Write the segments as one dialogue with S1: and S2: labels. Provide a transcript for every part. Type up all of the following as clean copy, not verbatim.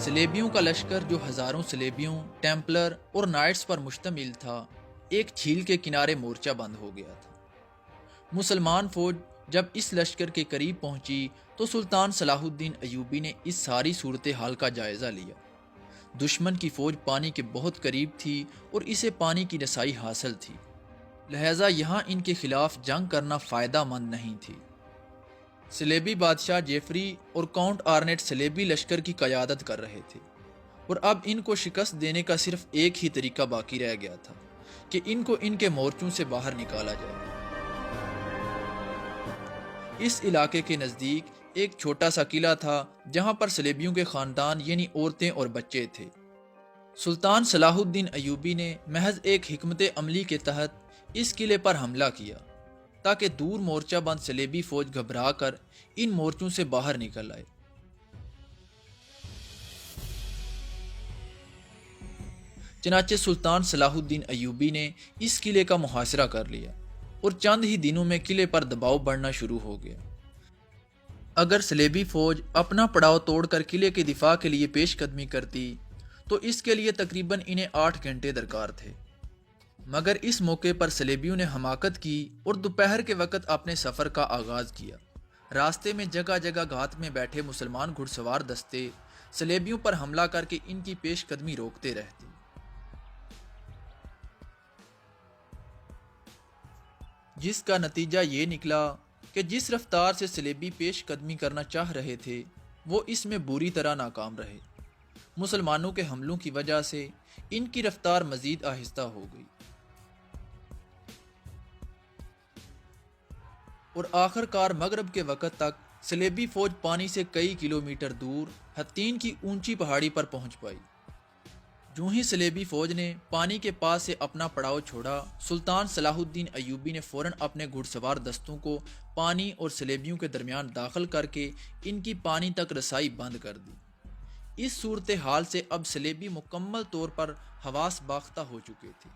S1: سلیبیوں کا لشکر جو ہزاروں سلیبیوں، ٹیمپلر اور نائٹس پر مشتمل تھا، ایک جھیل کے کنارے مورچہ بند ہو گیا تھا۔ مسلمان فوج جب اس لشکر کے قریب پہنچی تو سلطان صلاح الدین ایوبی نے اس ساری صورتحال کا جائزہ لیا۔ دشمن کی فوج پانی کے بہت قریب تھی اور اسے پانی کی رسائی حاصل تھی، لہٰذا یہاں ان کے خلاف جنگ کرنا فائدہ مند نہیں تھی۔ سلیبی بادشاہ جیفری اور کاؤنٹ آرنیٹ سلیبی لشکر کی قیادت کر رہے تھے، اور اب ان کو شکست دینے کا صرف ایک ہی طریقہ باقی رہ گیا تھا کہ ان کو ان کے مورچوں سے باہر نکالا جائے۔ اس علاقے کے نزدیک ایک چھوٹا سا قلعہ تھا جہاں پر سلیبیوں کے خاندان یعنی عورتیں اور بچے تھے۔ سلطان صلاح الدین ایوبی نے محض ایک حکمت عملی کے تحت اس قلعے پر حملہ کیا تاکہ دور مورچہ بند سلیبی فوج گھبرا کر ان مورچوں سے باہر نکل آئے۔ چنانچہ سلطان صلاح الدین ایوبی نے اس قلعے کا محاصرہ کر لیا اور چند ہی دنوں میں قلعے پر دباؤ بڑھنا شروع ہو گیا۔ اگر سلیبی فوج اپنا پڑاؤ توڑ کر قلعے کے دفاع کے لیے پیش قدمی کرتی تو اس کے لیے تقریباً انہیں 8 گھنٹے درکار تھے، مگر اس موقع پر سلیبیوں نے حماقت کی اور دوپہر کے وقت اپنے سفر کا آغاز کیا۔ راستے میں جگہ جگہ گھات میں بیٹھے مسلمان گھڑ سوار دستے سلیبیوں پر حملہ کر کے ان کی پیش قدمی روکتے رہتے، جس کا نتیجہ یہ نکلا کہ جس رفتار سے سلیبی پیش قدمی کرنا چاہ رہے تھے وہ اس میں بری طرح ناکام رہے۔ مسلمانوں کے حملوں کی وجہ سے ان کی رفتار مزید آہستہ ہو گئی، اور آخر کار مغرب کے وقت تک سلیبی فوج پانی سے کئی کلومیٹر دور حطین کی اونچی پہاڑی پر پہنچ پائی۔ جو ہی سلیبی فوج نے پانی کے پاس سے اپنا پڑاؤ چھوڑا، سلطان صلاح الدین ایوبی نے فوراً اپنے گھڑ سوار دستوں کو پانی اور سلیبیوں کے درمیان داخل کر کے ان کی پانی تک رسائی بند کر دی۔ اس صورتحال سے اب سلیبی مکمل طور پر حواس باختہ ہو چکے تھے۔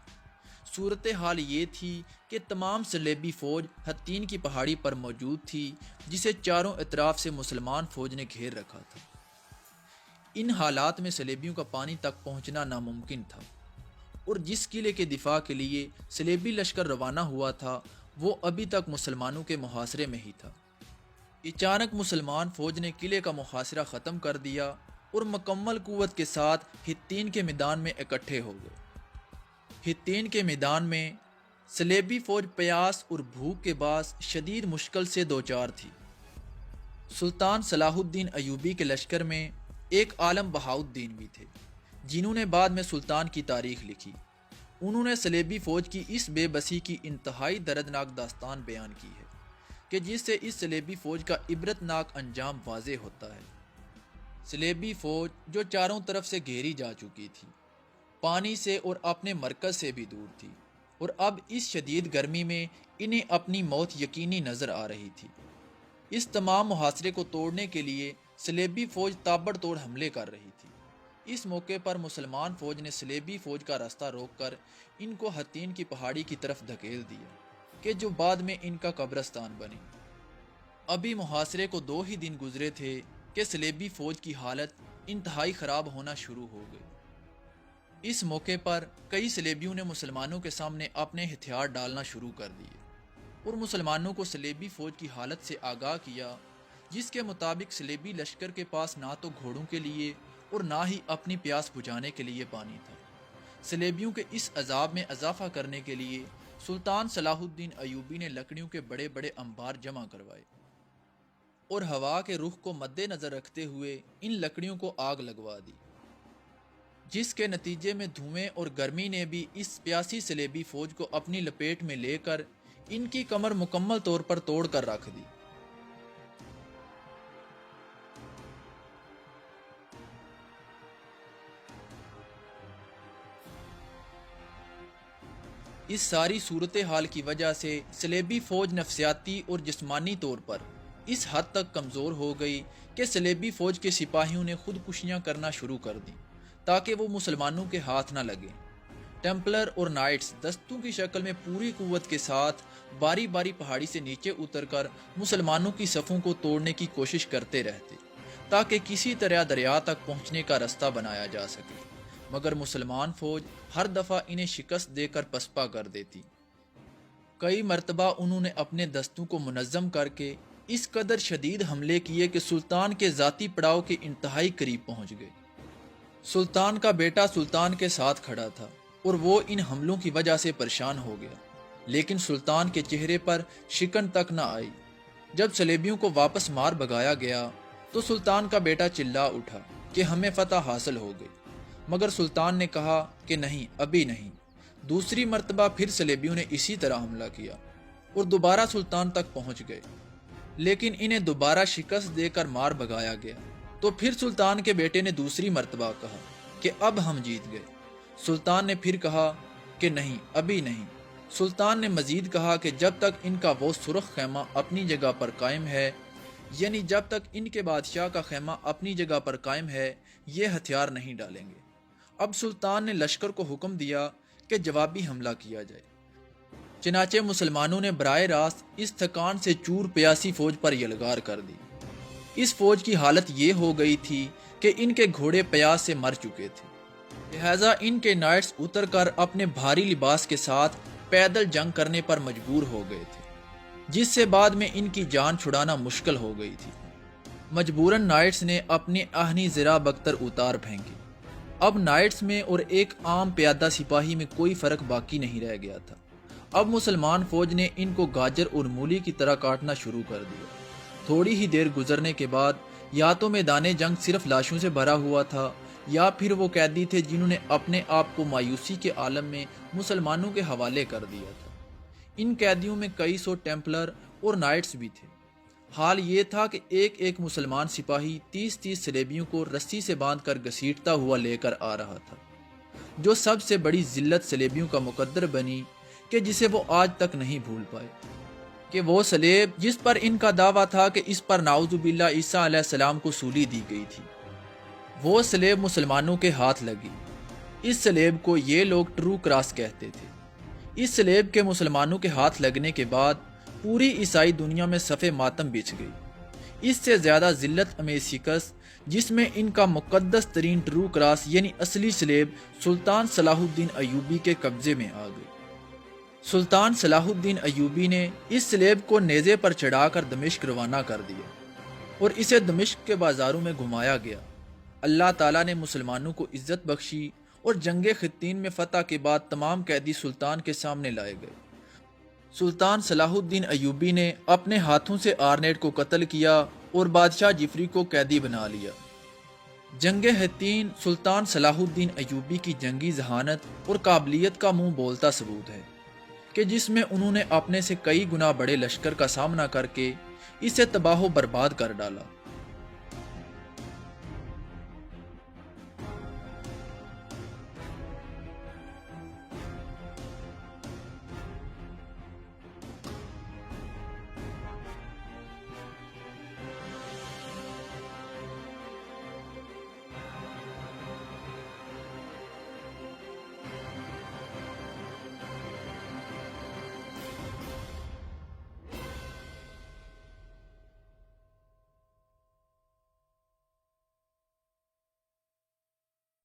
S1: صورتحال یہ تھی کہ تمام سلیبی فوج حطین کی پہاڑی پر موجود تھی جسے چاروں اطراف سے مسلمان فوج نے گھیر رکھا تھا۔ ان حالات میں سلیبیوں کا پانی تک پہنچنا ناممکن تھا، اور جس قلعے کے دفاع کے لیے سلیبی لشکر روانہ ہوا تھا وہ ابھی تک مسلمانوں کے محاصرے میں ہی تھا۔ اچانک مسلمان فوج نے قلعے کا محاصرہ ختم کر دیا اور مکمل قوت کے ساتھ حطین کے میدان میں اکٹھے ہو گئے۔ حطین کے میدان میں سلیبی فوج پیاس اور بھوک کے باعث شدید مشکل سے دوچار تھی۔ سلطان صلاح الدین ایوبی کے لشکر میں ایک عالم بہاؤالدین بھی تھے جنہوں نے بعد میں سلطان کی تاریخ لکھی۔ انہوں نے سلیبی فوج کی اس بے بسی کی انتہائی دردناک داستان بیان کی ہے کہ جس سے اس سلیبی فوج کا عبرتناک انجام واضح ہوتا ہے۔ سلیبی فوج جو چاروں طرف سے گھیری جا چکی تھی، پانی سے اور اپنے مرکز سے بھی دور تھی، اور اب اس شدید گرمی میں انہیں اپنی موت یقینی نظر آ رہی تھی۔ اس تمام محاصرے کو توڑنے کے لیے سلیبی فوج تابڑ توڑ حملے کر رہی تھی۔ اس موقع پر مسلمان فوج نے سلیبی فوج کا راستہ روک کر ان کو حطین کی پہاڑی کی طرف دھکیل دیا کہ جو بعد میں ان کا قبرستان بنی۔ ابھی محاصرے کو 2 ہی دن گزرے تھے کہ سلیبی فوج کی حالت انتہائی خراب ہونا شروع ہو گئی۔ اس موقع پر کئی سلیبیوں نے مسلمانوں کے سامنے اپنے ہتھیار ڈالنا شروع کر دیے اور مسلمانوں کو سلیبی فوج کی حالت سے آگاہ کیا، جس کے مطابق سلیبی لشکر کے پاس نہ تو گھوڑوں کے لیے اور نہ ہی اپنی پیاس بجھانے کے لیے پانی تھا۔ سلیبیوں کے اس عذاب میں اضافہ کرنے کے لیے سلطان صلاح الدین ایوبی نے لکڑیوں کے بڑے بڑے انبار جمع کروائے اور ہوا کے رخ کو مد نظر رکھتے ہوئے ان لکڑیوں کو آگ لگوا دی، جس کے نتیجے میں دھوئیں اور گرمی نے بھی اس پیاسی سلیبی فوج کو اپنی لپیٹ میں لے کر ان کی کمر مکمل طور پر توڑ کر رکھ دی۔ اس ساری صورتحال کی وجہ سے سلیبی فوج نفسیاتی اور جسمانی طور پر اس حد تک کمزور ہو گئی کہ سلیبی فوج کے سپاہیوں نے خودکشیاں کرنا شروع کر دیں تاکہ وہ مسلمانوں کے ہاتھ نہ لگیں۔ ٹیمپلر اور نائٹس دستوں کی شکل میں پوری قوت کے ساتھ باری باری پہاڑی سے نیچے اتر کر مسلمانوں کی صفوں کو توڑنے کی کوشش کرتے رہتے، تاکہ کسی طرح دریا تک پہنچنے کا راستہ بنایا جا سکے، مگر مسلمان فوج ہر دفعہ انہیں شکست دے کر پسپا کر دیتی۔ کئی مرتبہ انہوں نے اپنے دستوں کو منظم کر کے اس قدر شدید حملے کیے کہ سلطان کے ذاتی پڑاؤ کے انتہائی قریب پہنچ گئے۔ سلطان کا بیٹا سلطان کے ساتھ کھڑا تھا اور وہ ان حملوں کی وجہ سے پریشان ہو گیا، لیکن سلطان کے چہرے پر شکن تک نہ آئی۔ جب صلیبیوں کو واپس مار بھگایا گیا تو سلطان کا بیٹا چلا اٹھا کہ ہمیں فتح حاصل ہو گئی، مگر سلطان نے کہا کہ نہیں، ابھی نہیں۔ دوسری مرتبہ پھر صلیبیوں نے اسی طرح حملہ کیا اور دوبارہ سلطان تک پہنچ گئے، لیکن انہیں دوبارہ شکست دے کر مار بھگایا گیا۔ تو پھر سلطان کے بیٹے نے دوسری مرتبہ کہا کہ اب ہم جیت گئے۔ سلطان نے پھر کہا کہ نہیں، ابھی نہیں۔ سلطان نے مزید کہا کہ جب تک ان کا وہ سرخ خیمہ اپنی جگہ پر قائم ہے، یعنی جب تک ان کے بادشاہ کا خیمہ اپنی جگہ پر قائم ہے، یہ ہتھیار نہیں ڈالیں گے۔ اب سلطان نے لشکر کو حکم دیا کہ جوابی حملہ کیا جائے۔ چنانچہ مسلمانوں نے براہ راست اس تھکان سے چور پیاسی فوج پر یلغار کر دی۔ اس فوج کی حالت یہ ہو گئی تھی کہ ان کے گھوڑے پیاس سے مر چکے تھے، لہٰذا ان کے نائٹس اتر کر اپنے بھاری لباس کے ساتھ پیدل جنگ کرنے پر مجبور ہو گئے تھے، جس سے بعد میں ان کی جان چھڑانا مشکل ہو گئی تھی۔ مجبوراً نائٹس نے اپنے آہنی زرہ بختر اتار پھینکی۔ اب نائٹس میں اور ایک عام پیادہ سپاہی میں کوئی فرق باقی نہیں رہ گیا تھا۔ اب مسلمان فوج نے ان کو گاجر اور مولی کی طرح کاٹنا شروع کر دیا۔ تھوڑی ہی دیر گزرنے کے بعد یا تو میدان جنگ صرف لاشوں سے بھرا ہوا تھا، یا پھر وہ قیدی تھے جنہوں نے اپنے آپ کو مایوسی کے عالم میں مسلمانوں کے حوالے کر دیا تھا۔ ان قیدیوں میں کئی سو ٹیمپلر اور نائٹس بھی تھے۔ حال یہ تھا کہ ایک ایک مسلمان سپاہی 30 صلیبیوں کو رسی سے باندھ کر گھسیٹتا ہوا لے کر آ رہا تھا، جو سب سے بڑی ذلت صلیبیوں کا مقدر بنی کہ جسے وہ آج تک نہیں بھول پائے، کہ وہ صلیب جس پر ان کا دعویٰ تھا کہ اس پر نعوذ باللہ عیسیٰ علیہ السلام کو سولی دی گئی تھی، وہ صلیب مسلمانوں کے ہاتھ لگی۔ اس صلیب کو یہ لوگ ٹرو کراس کہتے تھے۔ اس صلیب کے مسلمانوں کے ہاتھ لگنے کے بعد پوری عیسائی دنیا میں صف ماتم بچھ گئی۔ اس سے زیادہ ذلت امیز شکست جس میں ان کا مقدس ترین ٹرو کراس یعنی اصلی صلیب سلطان صلاح الدین ایوبی کے قبضے میں آ گئی۔ سلطان صلاح الدین ایوبی نے اس صلیب کو نیزے پر چڑھا کر دمشق روانہ کر دیا اور اسے دمشق کے بازاروں میں گھمایا گیا۔ اللہ تعالیٰ نے مسلمانوں کو عزت بخشی اور جنگ حطین میں فتح کے بعد تمام قیدی سلطان کے سامنے لائے گئے۔ سلطان صلاح الدین ایوبی نے اپنے ہاتھوں سے آرنیٹ کو قتل کیا اور بادشاہ جفری کو قیدی بنا لیا۔ جنگ حطین سلطان صلاح الدین ایوبی کی جنگی ذہانت اور قابلیت کا منہ بولتا ثبوت ہے کہ جس میں انہوں نے اپنے سے کئی گنا بڑے لشکر کا سامنا کر کے اسے تباہ و برباد کر ڈالا۔